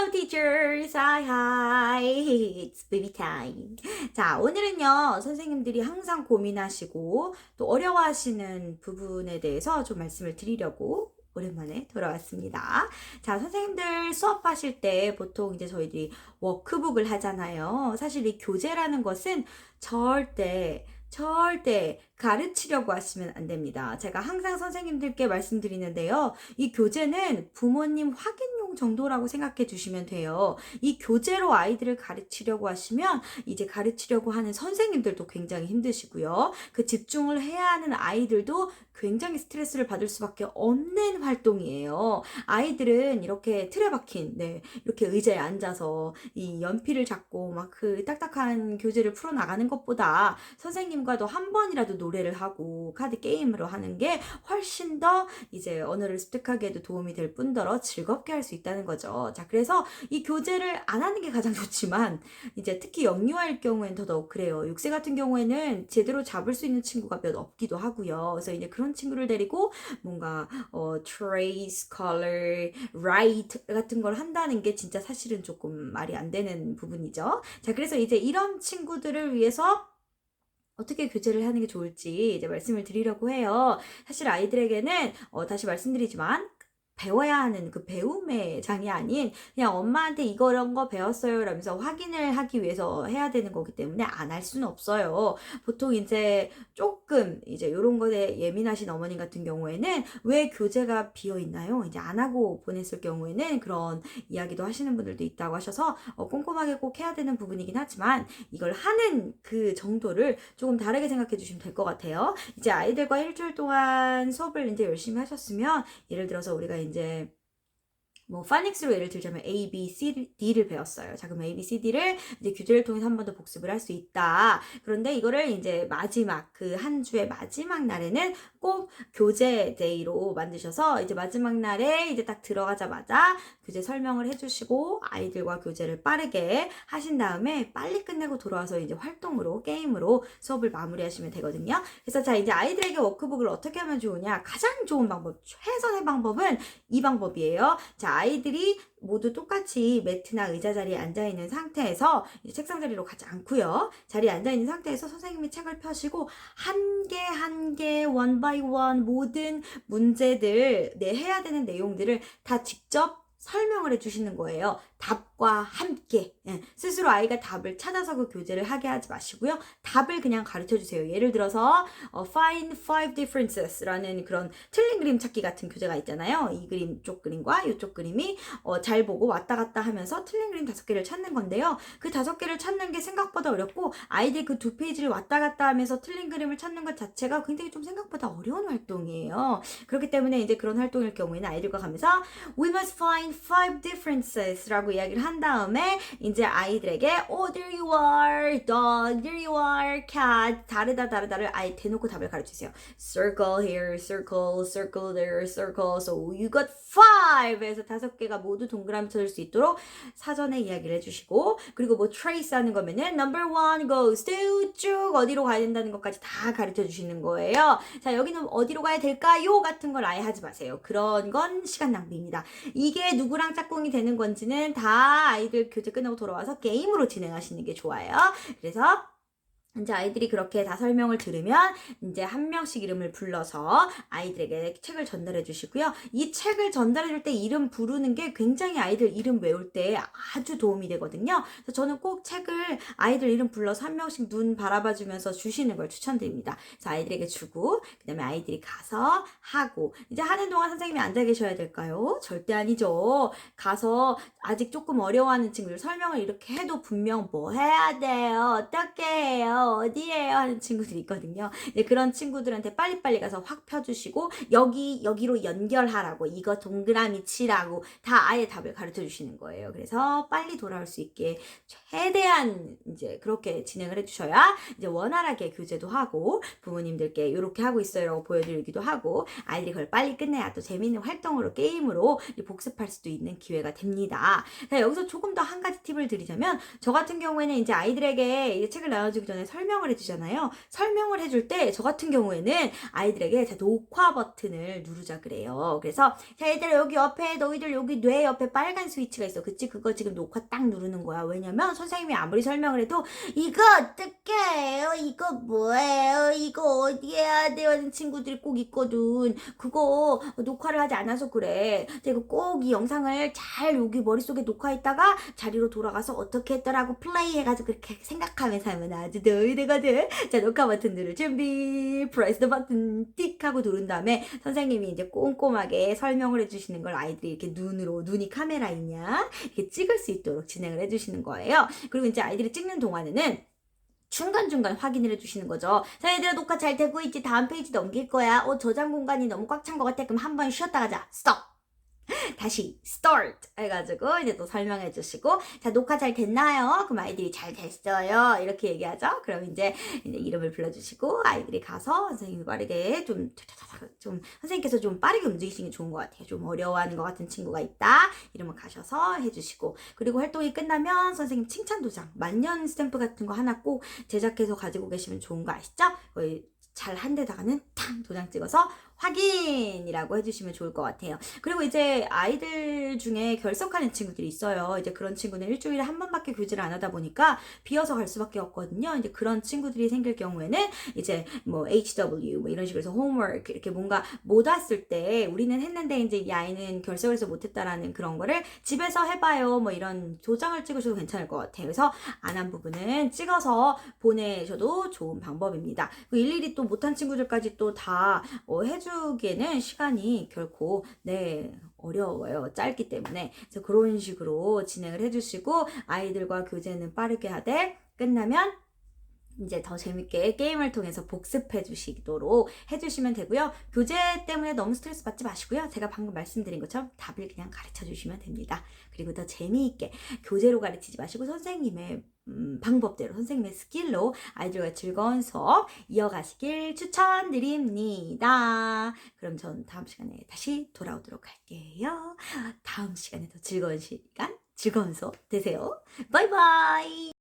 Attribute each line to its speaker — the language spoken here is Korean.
Speaker 1: Hello teachers, hi, it's baby time. 자, 오늘은요, 선생님들이 항상 고민하시고 또 어려워하시는 부분에 대해서 좀 말씀을 드리려고 오랜만에 돌아왔습니다. 자, 선생님들 수업하실 때 보통 이제 저희들이 워크북을 하잖아요. 사실 이 교재라는 것은 절대 가르치려고 하시면 안 됩니다. 제가 항상 선생님들께 말씀드리는데요. 이 교재는 부모님 확인용 정도라고 생각해 주시면 돼요. 이 교재로 아이들을 가르치려고 하시면 이제 가르치려고 하는 선생님들도 굉장히 힘드시고요. 그 집중을 해야 하는 아이들도 굉장히 스트레스를 받을 수밖에 없는 활동이에요. 아이들은 이렇게 틀에 박힌, 이렇게 의자에 앉아서 이 연필을 잡고 막 그 딱딱한 교재를 풀어나가는 것보다 선생님과도 한 번이라도 노래를 하고 카드 게임으로 하는 게 훨씬 더 이제 언어를 습득하기에도 도움이 될 뿐더러 즐겁게 할 수 있다는 거죠. 자, 그래서 이 교재를 안 하는 게 가장 좋지만 이제 특히 영유아일 경우에는 더더욱 그래요. 6세 같은 경우에는 제대로 잡을 수 있는 친구가 몇 없기도 하고요. 그래서 이제 그런 친구를 데리고 뭔가 trace, color, write 같은 걸 한다는 게 진짜 사실은 조금 말이 안 되는 부분이죠. 자, 그래서 이제 이런 친구들을 위해서 어떻게 교제를 하는 게 좋을지 이제 말씀을 드리려고 해요. 사실 아이들에게는 다시 말씀드리지만 배워야 하는 그 배움의 장이 아닌 그냥 엄마한테 이런 거 배웠어요 라면서 확인을 하기 위해서 해야 되는 거기 때문에 안 할 수는 없어요. 보통 이제 조금 이제 요런 거에 예민하신 어머님 같은 경우에는 왜 교재가 비어 있나요? 이제 안 하고 보냈을 경우에는 그런 이야기도 하시는 분들도 있다고 하셔서 꼼꼼하게 꼭 해야 되는 부분이긴 하지만 이걸 하는 그 정도를 조금 다르게 생각해 주시면 될 것 같아요. 이제 아이들과 일주일 동안 수업을 이제 열심히 하셨으면 예를 들어서 우리가 이제 뭐 파닉스로 예를 들자면 A, B, C, D를 배웠어요. 자, 그럼 A, B, C, D를 이제 교재를 통해서 한 번 더 복습을 할 수 있다. 그런데 이거를 이제 마지막 그 한 주의 마지막 날에는 꼭 교재 데이로 만드셔서 이제 마지막 날에 이제 딱 들어가자마자 교재 설명을 해주시고 아이들과 교재를 빠르게 하신 다음에 빨리 끝내고 돌아와서 이제 활동으로 게임으로 수업을 마무리하시면 되거든요. 그래서 자, 이제 아이들에게 워크북을 어떻게 하면 좋으냐? 가장 좋은 방법, 최선의 방법은 이 방법이에요. 자, 아이들이 모두 똑같이 매트나 의자 자리에 앉아있는 상태에서 이제 책상 자리로 가지 않고요. 자리에 앉아있는 상태에서 선생님이 책을 펴시고 한 개 one by one 모든 문제들 해야 되는 내용들을 다 직접 설명을 해주시는 거예요. 답과 함께 스스로 아이가 답을 찾아서 그 교재를 하게 하지 마시고요. 답을 그냥 가르쳐주세요. 예를 들어서 Find five differences 라는 그런 틀린 그림 찾기 같은 교재가 있잖아요. 이 그림 쪽 그림과 이쪽 그림이 잘 보고 왔다 갔다 하면서 틀린 그림 5개를 찾는 건데요. 그 5개를 찾는 게 생각보다 어렵고 아이들 그 2페이지를 왔다 갔다 하면서 틀린 그림을 찾는 것 자체가 굉장히 좀 생각보다 어려운 활동이에요. 그렇기 때문에 이제 그런 활동일 경우에는 아이들과 가면서 We must find five differences 라고 이야기를 한 다음에 이제 아이들에게 there you are, dog, there you are, cat 다르다를 아예 대놓고 답을 가르치세요. Circle here, circle, circle there, circle. So you got five 에서 5개가 모두 동그라미 쳐질 수 있도록 사전에 이야기를 해주시고 그리고 뭐 trace 하는 거면은 number one goes to 쭉 어디로 가야 된다는 것까지 다 가르쳐 주시는 거예요. 자, 여기는 어디로 가야 될까요? 같은 걸 아예 하지 마세요. 그런 건 시간 낭비입니다. 이게 누구랑 짝꿍이 되는 건지는 다 아이들 교재 끝나고 돌아와서 게임으로 진행하시는 게 좋아요. 그래서 이제 아이들이 그렇게 다 설명을 들으면 이제 한 명씩 이름을 불러서 아이들에게 책을 전달해 주시고요. 이 책을 전달해 줄 때 이름 부르는 게 굉장히 아이들 이름 외울 때 아주 도움이 되거든요. 그래서 저는 꼭 책을 아이들 이름 불러서 한 명씩 눈 바라봐 주면서 주시는 걸 추천드립니다. 그래서 아이들에게 주고 그 다음에 아이들이 가서 하고 이제 하는 동안 선생님이 앉아 계셔야 될까요? 절대 아니죠. 가서 아직 조금 어려워하는 친구들 설명을 이렇게 해도 분명 뭐 해야 돼요? 어떻게 해요? 어디에요? 하는 친구들이 있거든요. 네, 그런 친구들한테 빨리빨리 가서 확 펴주시고 여기로 연결하라고 이거 동그라미 치라고 다 아예 답을 가르쳐 주시는 거예요. 그래서 빨리 돌아올 수 있게 최대한 이제 그렇게 진행을 해주셔야 이제 원활하게 교재도 하고 부모님들께 이렇게 하고 있어요라고 보여드리기도 하고 아이들이 그걸 빨리 끝내야 또 재미있는 활동으로 게임으로 복습할 수도 있는 기회가 됩니다. 자, 여기서 조금 더 한 가지 팁을 드리자면 저 같은 경우에는 이제 아이들에게 이제 책을 나눠주기 전에 설명을 해주잖아요. 설명을 해줄 때 저 같은 경우에는 아이들에게 자, 녹화 버튼을 누르자 그래요. 그래서 자, 얘들아 여기 옆에 너희들 여기 뇌 옆에 빨간 스위치가 있어. 그치? 그거 지금 녹화 딱 누르는 거야. 왜냐면 선생님이 아무리 설명을 해도 이거 어떻게 해요? 이거 뭐예요? 이거 어디에 해야 돼요? 하는 친구들이 꼭 있거든. 그거 녹화를 하지 않아서 그래. 제가 꼭 이 영상을 잘 여기 머릿속에 녹화했다가 자리로 돌아가서 어떻게 했더라고 플레이 해가지고 그렇게 생각하면서 하면 아주 도움이 되거든. 자, 녹화 버튼 누를 준비. 프레스 더 버튼 띡 하고 누른 다음에 선생님이 이제 꼼꼼하게 설명을 해주시는 걸 아이들이 이렇게 눈이 카메라 있냐? 이렇게 찍을 수 있도록 진행을 해주시는 거예요. 그리고 이제 아이들이 찍는 동안에는 중간중간 확인을 해주시는 거죠. 자, 얘들아 녹화 잘 되고 있지? 다음 페이지 넘길 거야. 저장 공간이 너무 꽉 찬 것 같아. 그럼 한 번 쉬었다 가자. 스톱! 다시 start 해가지고 이제 또 설명해 주시고 자 녹화 잘 됐나요? 그럼 아이들이 잘 됐어요 이렇게 얘기하죠. 그럼 이제 이름을 불러주시고 아이들이 가서 선생님이 빠르게 좀 선생님께서 좀 빠르게 움직이시는 게 좋은 것 같아요. 좀 어려워하는 것 같은 친구가 있다 이러면 가셔서 해주시고 그리고 활동이 끝나면 선생님 칭찬 도장 만년 스탬프 같은 거 하나 꼭 제작해서 가지고 계시면 좋은 거 아시죠? 잘 한 데다가는 탕 도장 찍어서 확인이라고 해주시면 좋을 것 같아요. 그리고 이제 아이들 중에 결석하는 친구들이 있어요. 이제 그런 친구는 일주일에 한 번밖에 교제를 안 하다 보니까 비어서 갈 수밖에 없거든요. 이제 그런 친구들이 생길 경우에는 이제 뭐 HW 뭐 이런 식으로 해서 homework 이렇게 뭔가 못 왔을 때 우리는 했는데 이제 이 아이는 결석을 해서 못했다라는 그런 거를 집에서 해봐요. 뭐 이런 도장을 찍으셔도 괜찮을 것 같아요. 그래서 안 한 부분은 찍어서 보내셔도 좋은 방법입니다. 일일이 또 못한 친구들까지 또 다 해주기에는 시간이 결코 어려워요. 짧기 때문에. 그래서 그런 식으로 진행을 해주시고 아이들과 교제는 빠르게 하되 끝나면 이제 더 재밌게 게임을 통해서 복습해 주시도록 해주시면 되고요. 교재 때문에 너무 스트레스 받지 마시고요. 제가 방금 말씀드린 것처럼 답을 그냥 가르쳐 주시면 됩니다. 그리고 더 재미있게 교재로 가르치지 마시고 선생님의 방법대로 선생님의 스킬로 아이들과 즐거운 수업 이어가시길 추천드립니다. 그럼 전 다음 시간에 다시 돌아오도록 할게요. 다음 시간에 더 즐거운 시간, 즐거운 수업 되세요. 바이바이.